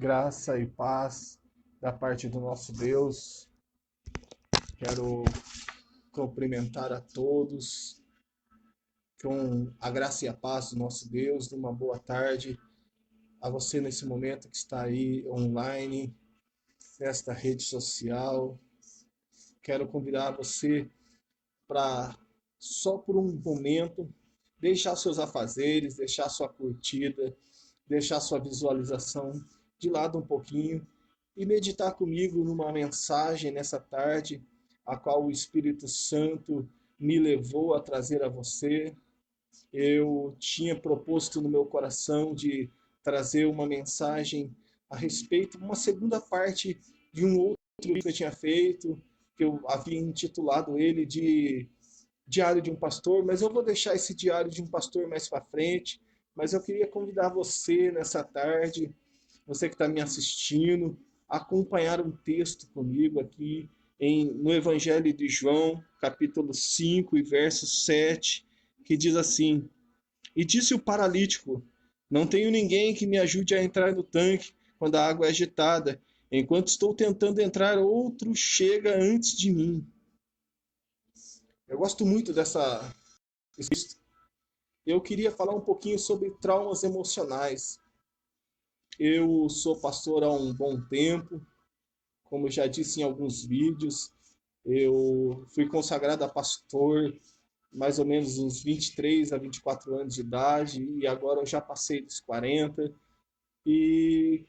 Graça e paz da parte do nosso Deus. Quero cumprimentar a todos com a graça e a paz do nosso Deus. Uma boa tarde a você nesse momento que está aí online, nesta rede social. Quero convidar você para, só por um momento, deixar seus afazeres, deixar sua curtida, deixar sua visualização de lado um pouquinho e meditar comigo numa mensagem nessa tarde, a qual o Espírito Santo me levou a trazer a você. Eu tinha proposto no meu coração de trazer uma mensagem a respeito, uma segunda parte de um outro livro que eu tinha feito, que eu havia intitulado ele de Diário de um Pastor, mas eu vou deixar esse Diário de um Pastor mais para frente. Mas eu queria convidar você nessa tarde, você que está me assistindo, a acompanhar um texto comigo aqui no Evangelho de João, capítulo 5 e verso 7, que diz assim: E disse o paralítico: Não tenho ninguém que me ajude a entrar no tanque quando a água é agitada. Enquanto estou tentando entrar, outro chega antes de mim. Eu gosto muito dessa. Eu queria falar um pouquinho sobre traumas emocionais. Eu sou pastor há um bom tempo, como já disse em alguns vídeos. Eu fui consagrado a pastor mais ou menos uns 23 a 24 anos de idade, e agora eu já passei dos 40. E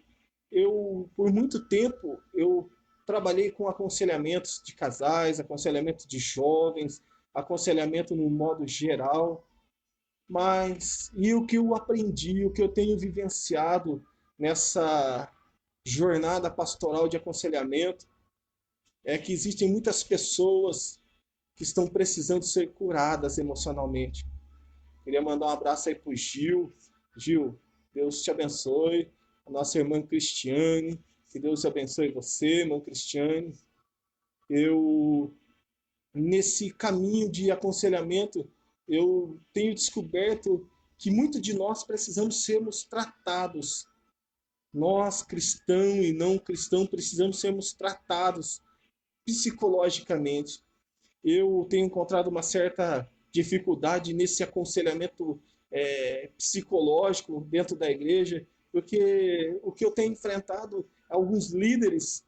por muito tempo, eu trabalhei com aconselhamentos de casais, aconselhamento de jovens, aconselhamento no modo geral. E o que eu aprendi, o que eu tenho vivenciado nessa jornada pastoral de aconselhamento, é que existem muitas pessoas que estão precisando ser curadas emocionalmente. Queria mandar um abraço aí para o Gil. Gil, Deus te abençoe. A nossa irmã Cristiane, que Deus abençoe você, irmã Cristiane. Nesse caminho de aconselhamento, eu tenho descoberto que muito de nós precisamos sermos tratados. Nós, cristão e não cristão, precisamos sermos tratados psicologicamente. Eu tenho encontrado uma certa dificuldade nesse aconselhamento psicológico dentro da igreja, porque o que eu tenho enfrentado alguns líderes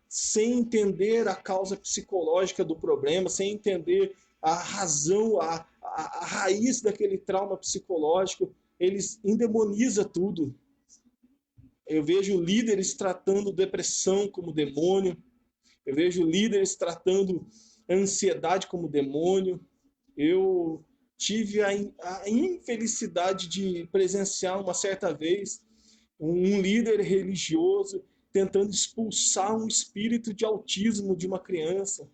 sem entender a causa psicológica do problema, sem entender a razão, a raiz daquele trauma psicológico, eles endemonizam tudo. Eu vejo líderes tratando depressão como demônio, eu vejo líderes tratando ansiedade como demônio. Eu tive a infelicidade de presenciar uma certa vez um líder religioso tentando expulsar um espírito de autismo de uma criança.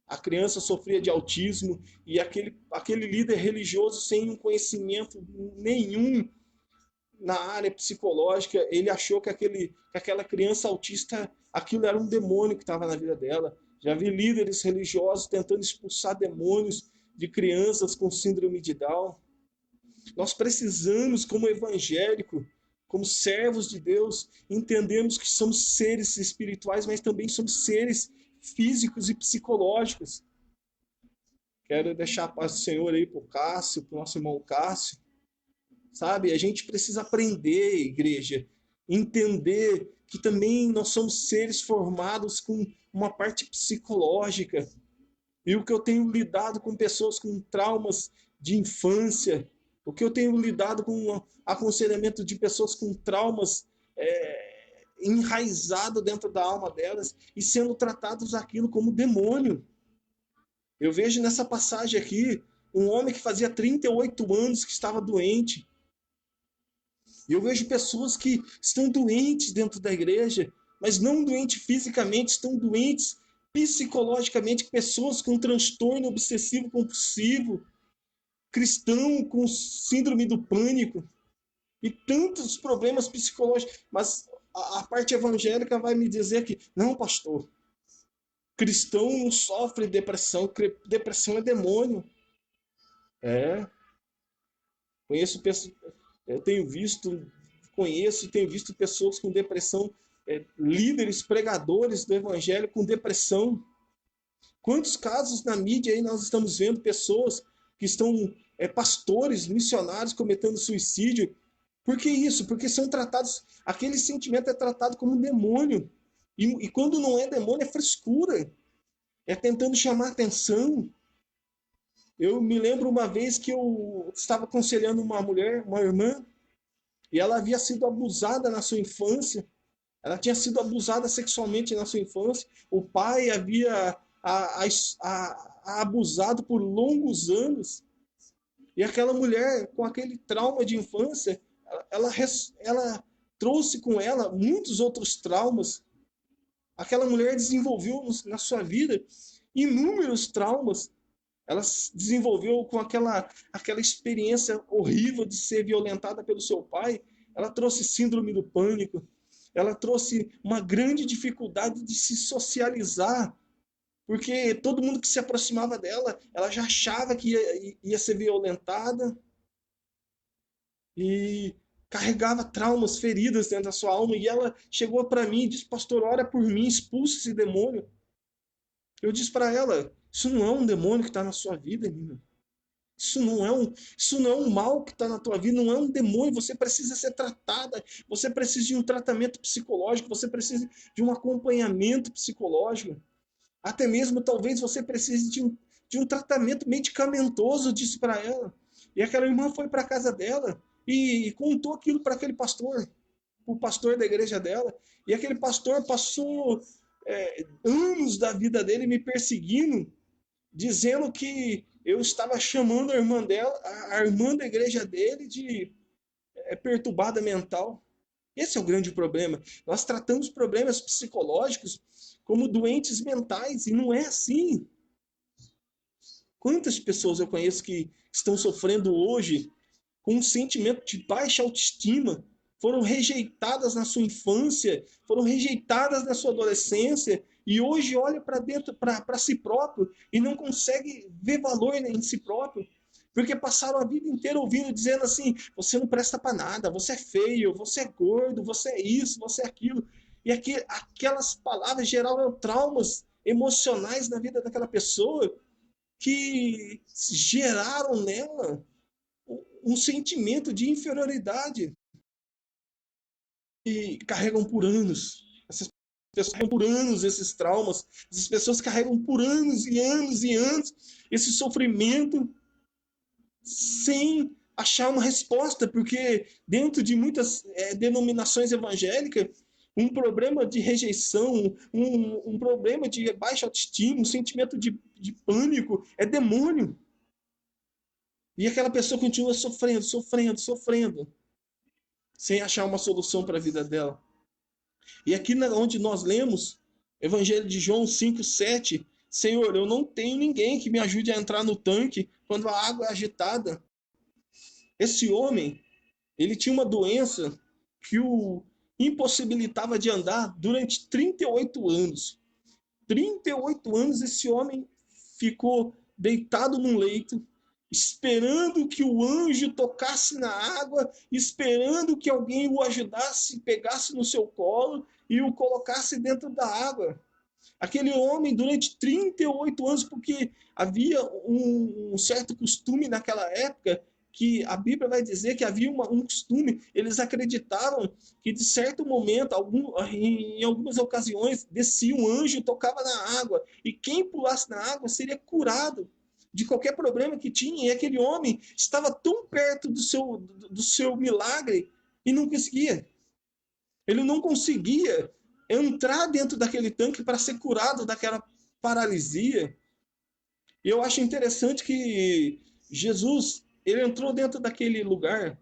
A criança sofria de autismo e aquele líder religioso, sem um conhecimento nenhum na área psicológica, ele achou que aquela criança autista, aquilo era um demônio que estava na vida dela. Já vi líderes religiosos tentando expulsar demônios de crianças com síndrome de Down. Nós precisamos, como evangélico, como servos de Deus, entendemos que somos seres espirituais, mas também somos seres físicos e psicológicos. Quero deixar a paz do Senhor aí para o Cássio, para o nosso irmão Cássio. Sabe, a gente precisa aprender, igreja, entender que também nós somos seres formados com uma parte psicológica. E o que eu tenho lidado com pessoas com traumas de infância, o que eu tenho lidado com aconselhamento de pessoas com traumas enraizados dentro da alma delas e sendo tratados aquilo como demônio. Eu vejo nessa passagem aqui um homem que fazia 38 anos que estava doente. E eu vejo pessoas que estão doentes dentro da igreja, mas não doentes fisicamente, estão doentes psicologicamente, pessoas com transtorno obsessivo compulsivo, cristão com síndrome do pânico e tantos problemas psicológicos. Mas a parte evangélica vai me dizer que, não, pastor, cristão não sofre depressão, depressão é demônio. Conheço pessoas, eu tenho visto conheço e tenho visto pessoas com depressão, líderes, pregadores do evangelho com depressão. Quantos casos na mídia aí nós estamos vendo pessoas que estão, pastores, missionários cometendo suicídio? Por que isso? Porque são tratados, aquele sentimento é tratado como um demônio. E quando não é demônio, é frescura. É tentando chamar atenção. Eu me lembro uma vez que eu estava aconselhando uma mulher, uma irmã, e ela havia sido abusada na sua infância. Ela tinha sido abusada sexualmente na sua infância. O pai havia a abusado por longos anos. E aquela mulher, com aquele trauma de infância, ela trouxe com ela muitos outros traumas. Aquela mulher desenvolveu na sua vida inúmeros traumas. Ela desenvolveu com aquela experiência horrível de ser violentada pelo seu pai. Ela trouxe síndrome do pânico. Ela trouxe uma grande dificuldade de se socializar, porque todo mundo que se aproximava dela, ela já achava que ia ser violentada e carregava traumas, feridas dentro da sua alma. E ela chegou para mim e disse: pastor, ora por mim, expulse esse demônio. Eu disse para ela: isso não é um demônio que está na sua vida, menina. Isso não é um mal que está na tua vida, não é um demônio. Você precisa ser tratada, você precisa de um tratamento psicológico, você precisa de um acompanhamento psicológico. Até mesmo, talvez, você precise de um tratamento medicamentoso, disse para ela. E aquela irmã foi para a casa dela e contou aquilo para aquele pastor, o pastor da igreja dela. E aquele pastor passou anos da vida dele me perseguindo, dizendo que eu estava chamando a irmã dela, a irmã da igreja dele, de perturbada mental. Esse é o grande problema. Nós tratamos problemas psicológicos como doentes mentais, e não é assim. Quantas pessoas eu conheço que estão sofrendo hoje com um sentimento de baixa autoestima, foram rejeitadas na sua infância, foram rejeitadas na sua adolescência, e hoje olha para dentro, para si próprio, e não consegue ver valor em si próprio, porque passaram a vida inteira ouvindo, dizendo assim: você não presta para nada, você é feio, você é gordo, você é isso, você é aquilo. E aquelas palavras geraram traumas emocionais na vida daquela pessoa, que geraram nela um sentimento de inferioridade. E carregam por anos. Essas pessoas carregam por anos esses traumas. Essas pessoas carregam por anos e anos e anos esse sofrimento sem achar uma resposta, porque dentro de muitas denominações evangélicas, um problema de rejeição, um problema de baixa autoestima, um sentimento de pânico é demônio. E aquela pessoa continua sofrendo, sofrendo, sofrendo, sem achar uma solução para a vida dela. E aqui onde nós lemos, Evangelho de João 5:7, Senhor, eu não tenho ninguém que me ajude a entrar no tanque quando a água é agitada. Esse homem, ele tinha uma doença que o impossibilitava de andar durante 38 anos. 38 anos esse homem ficou deitado num leito, esperando que o anjo tocasse na água, esperando que alguém o ajudasse, pegasse no seu colo e o colocasse dentro da água. Aquele homem, durante 38 anos, porque havia um certo costume naquela época, que a Bíblia vai dizer que havia um costume, eles acreditavam que de certo momento, em algumas ocasiões, descia um anjo e tocava na água, e quem pulasse na água seria curado de qualquer problema que tinha, e aquele homem estava tão perto do seu milagre e não conseguia. Ele não conseguia entrar dentro daquele tanque para ser curado daquela paralisia. E eu acho interessante que Jesus, ele entrou dentro daquele lugar,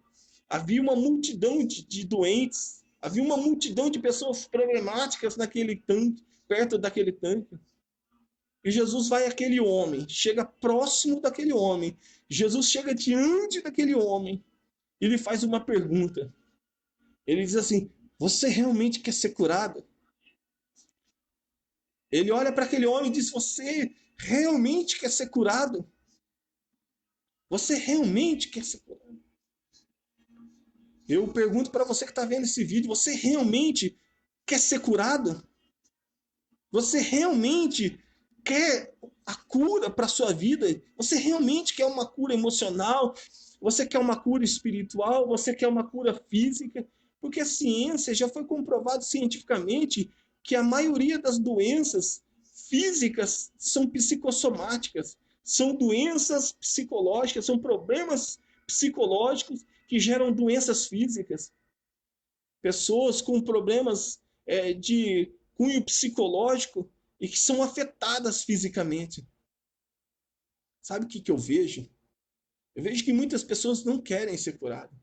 havia uma multidão de doentes, havia uma multidão de pessoas problemáticas naquele tanque, perto daquele tanque. E Jesus vai àquele homem, chega próximo daquele homem. Jesus chega diante daquele homem e lhe faz uma pergunta. Ele diz assim: você realmente quer ser curado? Ele olha para aquele homem e diz: você realmente quer ser curado? Você realmente quer ser curado? Eu pergunto para você que está vendo esse vídeo, você realmente quer ser curado? Você realmente quer a cura para a sua vida? Você realmente quer uma cura emocional? Você quer uma cura espiritual? Você quer uma cura física? Porque a ciência já foi comprovado cientificamente que a maioria das doenças físicas são psicossomáticas, são doenças psicológicas, são problemas psicológicos que geram doenças físicas. Pessoas com problemas de cunho psicológico e que são afetadas fisicamente. Sabe o que eu vejo? Eu vejo que muitas pessoas não querem ser curadas.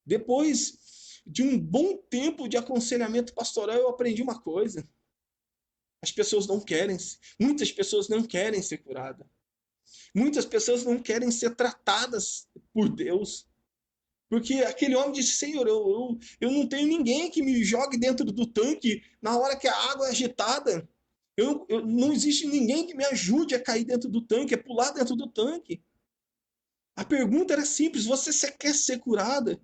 Depois de um bom tempo de aconselhamento pastoral, eu aprendi uma coisa. As pessoas não querem, muitas pessoas não querem ser curadas. Muitas pessoas não querem ser tratadas por Deus. Porque aquele homem disse, Senhor, eu não tenho ninguém que me jogue dentro do tanque na hora que a água é agitada. Não existe ninguém que me ajude a cair dentro do tanque, a pular dentro do tanque. A pergunta era simples, você quer ser curada?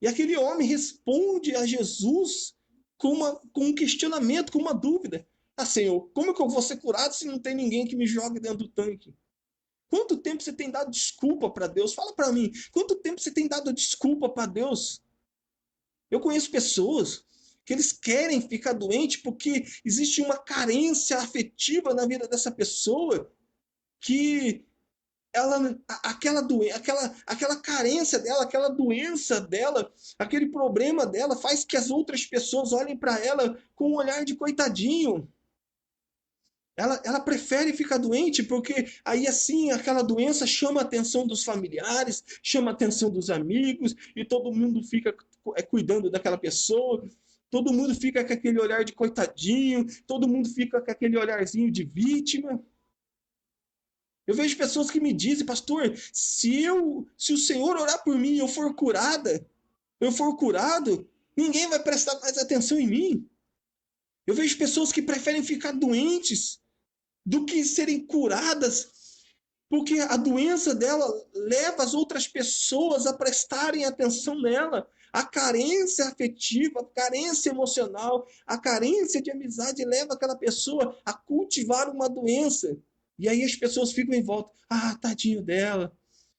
E aquele homem responde a Jesus com um questionamento, com uma dúvida. Ah, Senhor, como é que eu vou ser curado se não tem ninguém que me jogue dentro do tanque? Quanto tempo você tem dado desculpa para Deus? Fala para mim. Quanto tempo você tem dado desculpa para Deus? Eu conheço pessoas que eles querem ficar doente porque existe uma carência afetiva na vida dessa pessoa que aquela carência dela, aquela doença dela, aquele problema dela faz que as outras pessoas olhem para ela com um olhar de coitadinho. Ela prefere ficar doente porque aí assim aquela doença chama a atenção dos familiares, chama a atenção dos amigos e todo mundo fica cuidando daquela pessoa, todo mundo fica com aquele olhar de coitadinho, todo mundo fica com aquele olharzinho de vítima. Eu vejo pessoas que me dizem, pastor, se o Senhor orar por mim e eu for curado, ninguém vai prestar mais atenção em mim. Eu vejo pessoas que preferem ficar doentes do que serem curadas, porque a doença dela leva as outras pessoas a prestarem atenção nela. A carência afetiva, a carência emocional, a carência de amizade leva aquela pessoa a cultivar uma doença. E aí as pessoas ficam em volta. Ah, tadinho dela.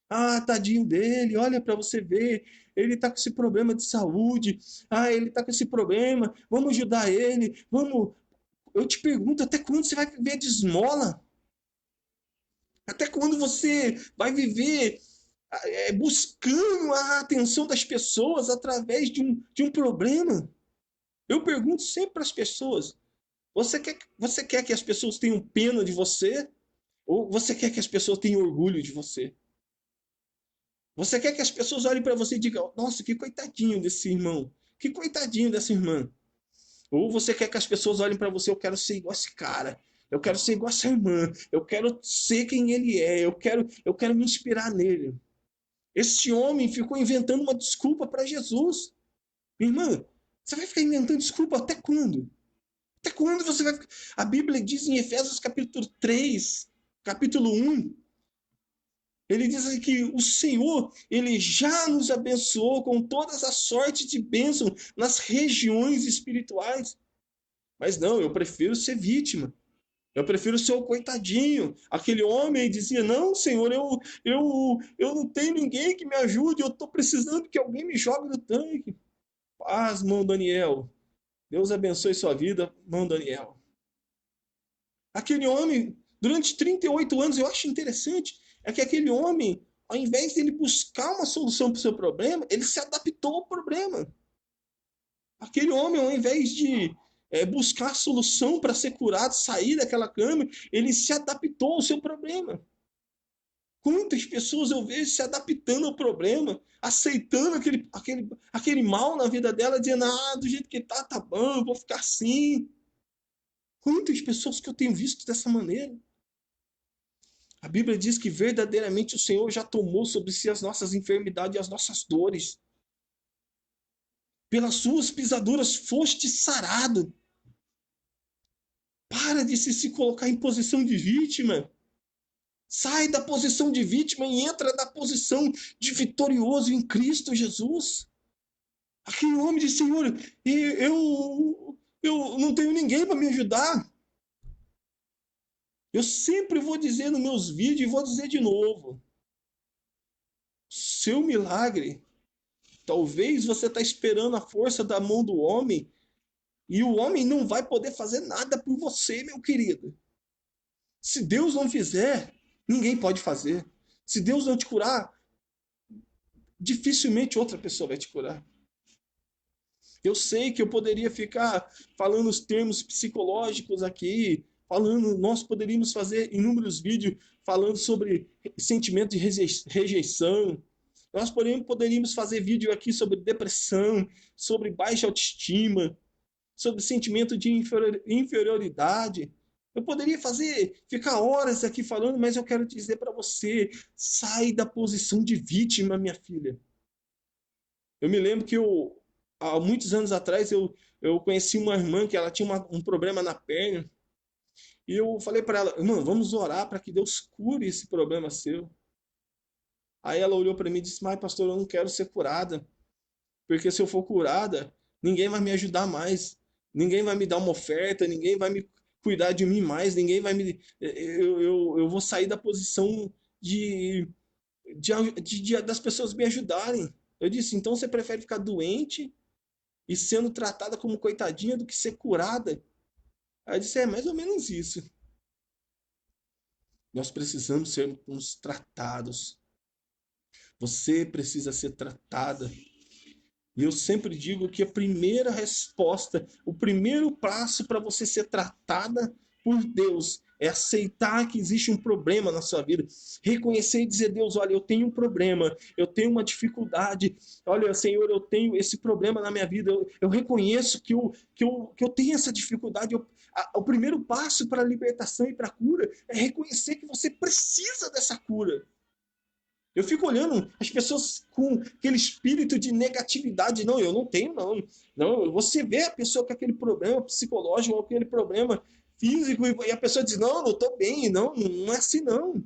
Ah, tadinho dele. Olha para você ver. Ele está com esse problema de saúde. Ah, ele está com esse problema. Vamos ajudar ele. Vamos. Eu te pergunto, até quando você vai viver de esmola? Até quando você vai viver buscando a atenção das pessoas através de um problema? Eu pergunto sempre para as pessoas: você quer que as pessoas tenham pena de você? Ou você quer que as pessoas tenham orgulho de você? Você quer que as pessoas olhem para você e digam: nossa, que coitadinho desse irmão, que coitadinho dessa irmã? Ou você quer que as pessoas olhem para você: eu quero ser igual a esse cara, eu quero ser igual a essa irmã, eu quero ser quem ele é, eu quero me inspirar nele. Esse homem ficou inventando uma desculpa para Jesus. Irmã, você vai ficar inventando desculpa até quando? Até quando você vai ficar... A Bíblia diz em Efésios capítulo 3, capítulo 1, ele diz que o Senhor, ele já nos abençoou com todas as sortes de bênção nas regiões espirituais. Mas não, eu prefiro ser vítima. Eu prefiro ser o coitadinho. Aquele homem dizia: não, Senhor, eu não tenho ninguém que me ajude, eu estou precisando que alguém me jogue no tanque. Paz, mão Daniel. Deus abençoe sua vida, mão Daniel. Aquele homem, durante 38 anos, eu acho interessante, é que aquele homem, ao invés de ele buscar uma solução para o seu problema, ele se adaptou ao problema. Aquele homem, ao invés de buscar solução para ser curado, sair daquela cama, ele se adaptou ao seu problema. Quantas pessoas eu vejo se adaptando ao problema, aceitando aquele mal na vida dela, dizendo: ah, do jeito que tá bom, eu vou ficar assim. Quantas pessoas que eu tenho visto dessa maneira? A Bíblia diz que verdadeiramente o Senhor já tomou sobre si as nossas enfermidades e as nossas dores. Pelas suas pisaduras foste sarado. Para de se colocar em posição de vítima. Sai da posição de vítima e entra na posição de vitorioso em Cristo Jesus. Aquele homem disse, Senhor, eu não tenho ninguém para me ajudar. Eu sempre vou dizer nos meus vídeos e vou dizer de novo. Seu milagre, talvez você está esperando a força da mão do homem e o homem não vai poder fazer nada por você, meu querido. Se Deus não fizer, ninguém pode fazer. Se Deus não te curar, dificilmente outra pessoa vai te curar. Eu sei que eu poderia ficar falando os termos psicológicos aqui, falando, nós poderíamos fazer inúmeros vídeos falando sobre sentimento de rejeição. Nós poderíamos fazer vídeo aqui sobre depressão, sobre baixa autoestima, sobre sentimento de inferioridade. Eu poderia ficar horas aqui falando, mas eu quero dizer para você, sai da posição de vítima, minha filha. Eu me lembro que há muitos anos atrás, eu conheci uma irmã que ela tinha um problema na perna, e eu falei para ela, irmã, vamos orar para que Deus cure esse problema seu. Aí ela olhou para mim e disse, mas pastor, eu não quero ser curada, porque se eu for curada, ninguém vai me ajudar mais, ninguém vai me dar uma oferta, ninguém vai me cuidar de mim mais, ninguém vai me... Eu vou sair da posição de, das pessoas me ajudarem. Eu disse, então você prefere ficar doente e sendo tratada como coitadinha do que ser curada? Aí eu disse, é mais ou menos isso. Nós precisamos ser uns tratados. Você precisa ser tratada. E eu sempre digo que a primeira resposta, o primeiro passo para você ser tratada por Deus é aceitar que existe um problema na sua vida. Reconhecer e dizer, Deus, olha, eu tenho um problema, eu tenho uma dificuldade. Olha, Senhor, eu tenho esse problema na minha vida. Eu reconheço que eu tenho essa dificuldade. O primeiro passo para a libertação e para a cura é reconhecer que você precisa dessa cura. Eu fico olhando as pessoas com aquele espírito de negatividade. Não, eu não tenho, não. Não, você vê a pessoa com aquele problema psicológico ou aquele problema físico e a pessoa diz, não, eu estou bem. Não, não é assim, não.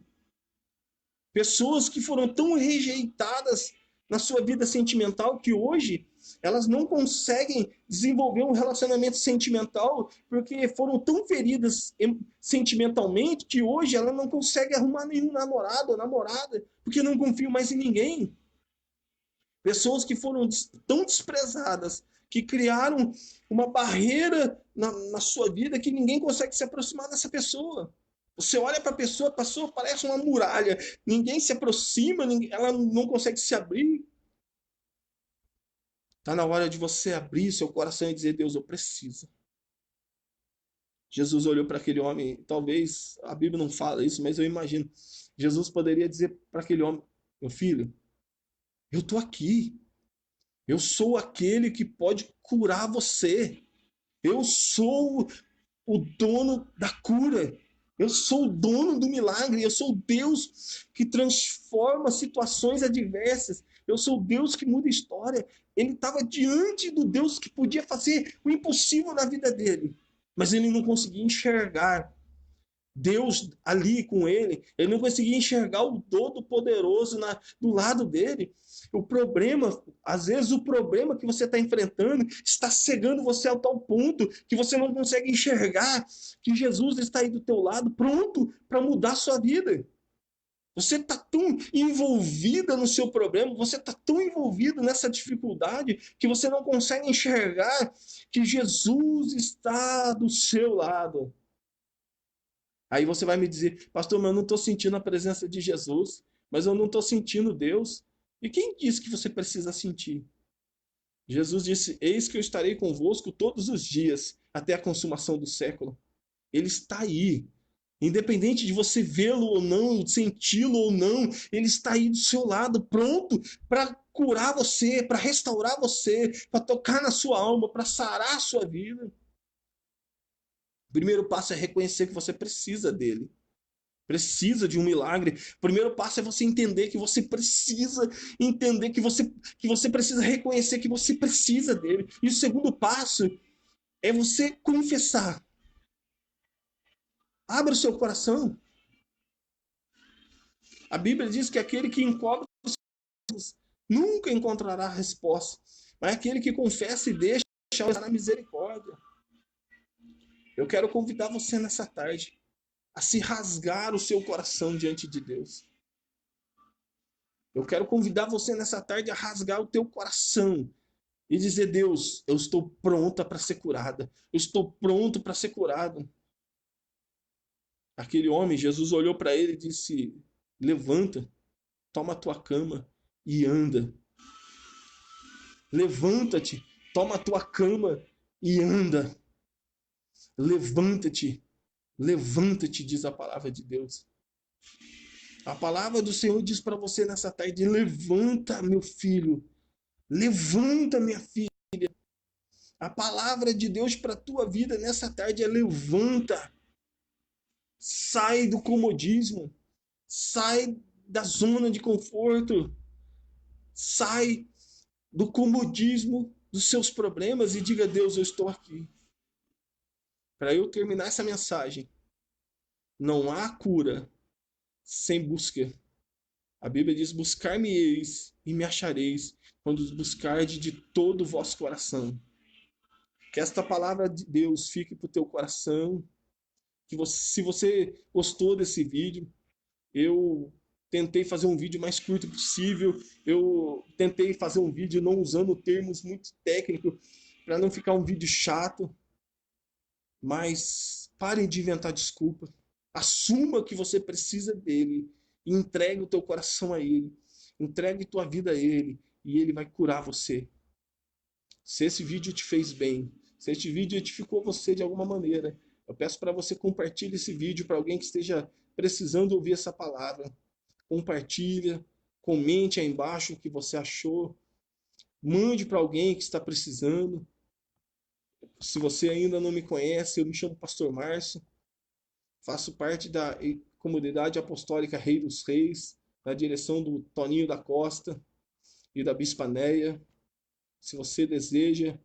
Pessoas que foram tão rejeitadas na sua vida sentimental que hoje elas não conseguem desenvolver um relacionamento sentimental porque foram tão feridas sentimentalmente que hoje ela não consegue arrumar nenhum namorado ou namorada porque não confiam mais em ninguém. Pessoas que foram tão desprezadas que criaram uma barreira na sua vida que ninguém consegue se aproximar dessa pessoa. Você olha para a pessoa parece uma muralha, ninguém se aproxima, ela não consegue se abrir. Está na hora de você abrir seu coração e dizer, Deus, eu preciso. Jesus olhou para aquele homem, talvez a Bíblia não fala isso, mas eu imagino. Jesus poderia dizer para aquele homem, meu filho, eu estou aqui. Eu sou aquele que pode curar você. Eu sou o dono da cura. Eu sou o dono do milagre. Eu sou Deus que transforma situações adversas. Eu sou Deus que muda a história. Ele estava diante do Deus que podia fazer o impossível na vida dele. Mas ele não conseguia enxergar Deus ali com ele. Ele não conseguia enxergar o Todo-Poderoso do lado dele. O problema, às vezes o problema que você está enfrentando está cegando você ao tal ponto que você não consegue enxergar que Jesus está aí do teu lado, pronto para mudar a sua vida. Você está tão envolvida no seu problema, você está tão envolvido nessa dificuldade que você não consegue enxergar que Jesus está do seu lado. Aí você vai me dizer, pastor, mas eu não estou sentindo a presença de Jesus, mas eu não estou sentindo Deus. E quem disse que você precisa sentir? Jesus disse, eis que eu estarei convosco todos os dias, até a consumação do século. Ele está aí. Independente de você vê-lo ou não, senti-lo ou não, ele está aí do seu lado, pronto para curar você, para restaurar você, para tocar na sua alma, para sarar a sua vida. O primeiro passo é reconhecer que você precisa dele. Precisa de um milagre. O primeiro passo é você entender que você precisa entender que você precisa reconhecer que você precisa dele. E o segundo passo é você confessar. Abra o seu coração. A Bíblia diz que aquele que encobre os nunca encontrará resposta. mas aquele que confessa e deixa na misericórdia. Eu quero convidar você nessa tarde a se rasgar o seu coração diante de Deus. Eu quero convidar você nessa tarde a rasgar o teu coração e dizer: Deus, eu estou pronta para ser curada. Eu estou pronto para ser curado. Aquele homem, Jesus olhou para ele e disse: levanta, toma a tua cama e anda. Levanta-te, toma a tua cama e anda. Levanta-te, levanta-te, diz a palavra de Deus. A palavra do Senhor diz para você nessa tarde: levanta, meu filho, levanta, minha filha. A palavra de Deus para a tua vida nessa tarde é: levanta. Sai do comodismo, sai da zona de conforto, sai do comodismo dos seus problemas e diga: Deus, eu estou aqui. Para eu terminar essa mensagem, não há cura sem busca. A Bíblia diz: buscar-me-eis e me achareis, quando buscardes de todo o vosso coração. Que esta palavra de Deus fique para o teu coração. Que você, se você gostou desse vídeo, eu tentei fazer um vídeo mais curto possível. Eu tentei fazer um vídeo não usando termos muito técnicos, para não ficar um vídeo chato. Mas parem de inventar desculpa. Assuma que você precisa dele e entregue o teu coração a ele. Entregue tua vida a ele e ele vai curar você. Se esse vídeo te fez bem, se este vídeo edificou você de alguma maneira, eu peço para você compartilhar esse vídeo para alguém que esteja precisando ouvir essa palavra. Compartilha, comente aí embaixo o que você achou. Mande para alguém que está precisando. Se você ainda não me conhece, eu me chamo Pastor Márcio. Faço parte da comunidade apostólica Rei dos Reis, na direção do Toninho da Costa e da Bispa Neia. Se você deseja,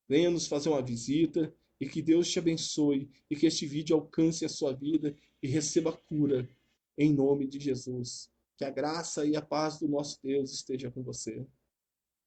venha nos fazer uma visita e que Deus te abençoe e que este vídeo alcance a sua vida e receba cura em nome de Jesus. Que a graça e a paz do nosso Deus esteja com você.